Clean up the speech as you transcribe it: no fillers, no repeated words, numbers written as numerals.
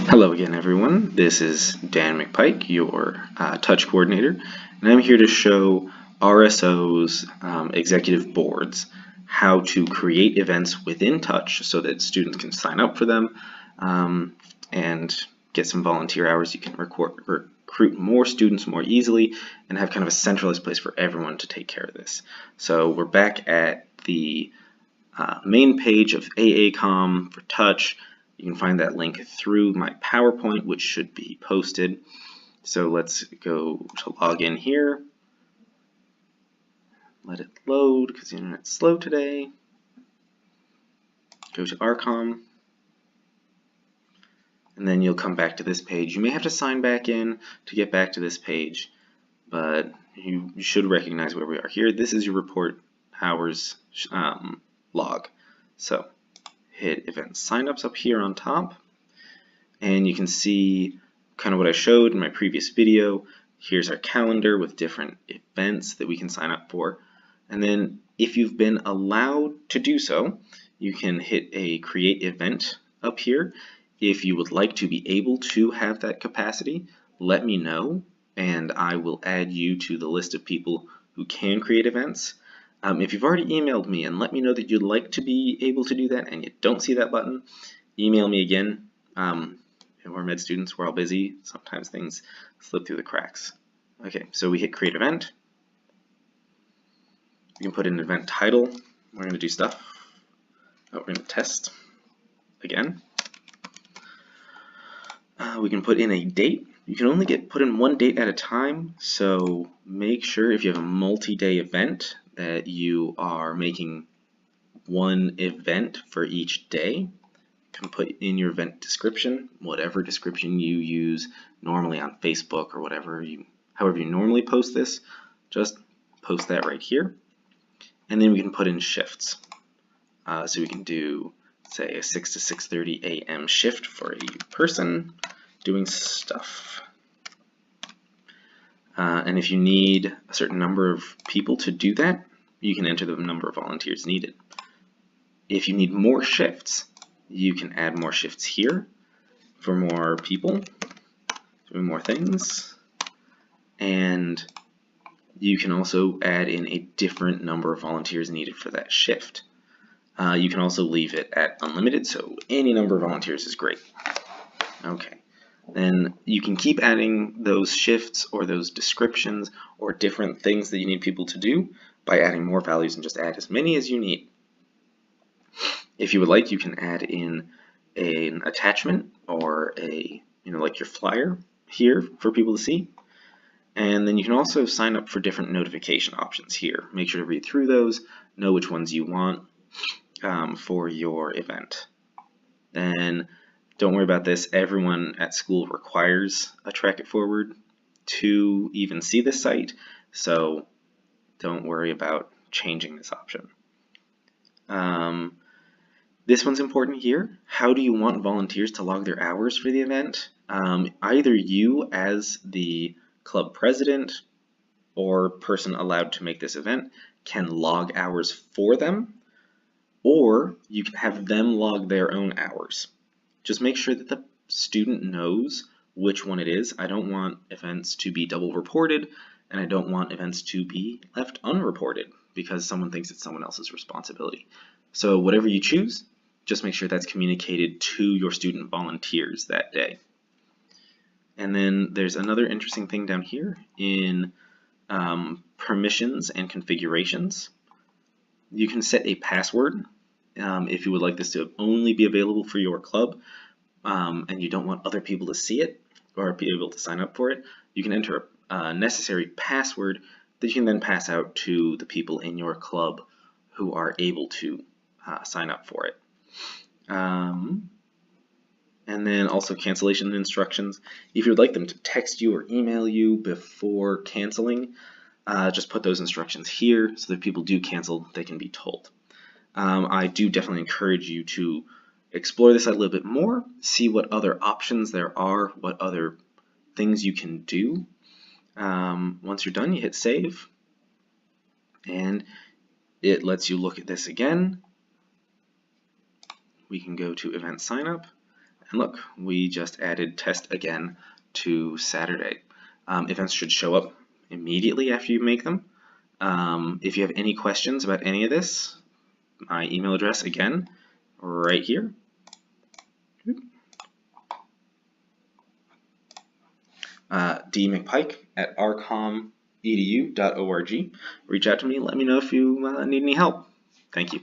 Hello again, everyone. This is Dan McPike, your touch coordinator, and I'm here to show RSO's executive boards how to create events within Touch so that students can sign up for them and get some volunteer hours. You can recruit more students more easily and have kind of a centralized place for everyone to take care of this. So we're back at the main page of AACOM for Touch. You can find that link through my PowerPoint, which should be posted. So let's go to log in here. Let it load because the internet's slow today. Go to RCOM. And then you'll come back to this page. You may have to sign back in to get back to this page, but you should recognize where we are here. This is your report hours log. So hit event signups up here on top, and you can see kind of what I showed in my previous video. Here's our calendar with different events that we can sign up for, and then if you've been allowed to do so, you can hit a create event up here. If you would like to be able to have that capacity, let me know and I will add you to the list of people who can create events. If you've already emailed me and let me know that you'd like to be able to do that and you don't see that button, email me again. We're med students, we're all busy. Sometimes things slip through the cracks. Okay, so we hit create event. We can put in an event title. We're going to do stuff. We're going to test again. We can put in a date. You can only put in one date at a time, so make sure if you have a multi-day event that you are making one event for each day. You can put in your event description, whatever description you use normally on Facebook or however you normally post this, just post that right here. And then we can put in shifts. So we can do, say, a 6 to 6:30 a.m. shift for a person doing stuff. And if you need a certain number of people to do that, you can enter the number of volunteers needed. If you need more shifts, you can add more shifts here for more people doing more things. And you can also add in a different number of volunteers needed for that shift. You can also leave it at unlimited, so any number of volunteers is great. Okay. Then you can keep adding those shifts or those descriptions or different things that you need people to do by adding more values, and just add as many as you need. If you would like, you can add in an attachment or like your flyer here for people to see. And then you can also sign up for different notification options here. Make sure to read through those, know which ones you want for your event. Then don't worry about this. Everyone at school requires a Track It Forward to even see this site, so don't worry about changing this option. This one's important here. How do you want volunteers to log their hours for the event? Either you as the club president or person allowed to make this event can log hours for them, or you can have them log their own hours. Just make sure that the student knows which one it is. I don't want events to be double reported, and I don't want events to be left unreported because someone thinks it's someone else's responsibility. So whatever you choose, just make sure that's communicated to your student volunteers that day. And then there's another interesting thing down here in permissions and configurations. You can set a password if you would like this to only be available for your club and you don't want other people to see it or be able to sign up for it. You can enter a necessary password that you can then pass out to the people in your club who are able to sign up for it. And then also cancellation instructions. If you would like them to text you or email you before canceling, just put those instructions here so that if people do cancel, they can be told. I do definitely encourage you to explore this a little bit more, see what other options there are, what other things you can do. Once you're done, you hit save, and it lets you look at this again. We can go to event sign up, And look, we just added test again to Saturday. Events should show up immediately after you make them. If you have any questions about any of this, my email address again, right here. dmcpike@rcomedu.org. Reach out to me, let me know if you need any help. Thank you.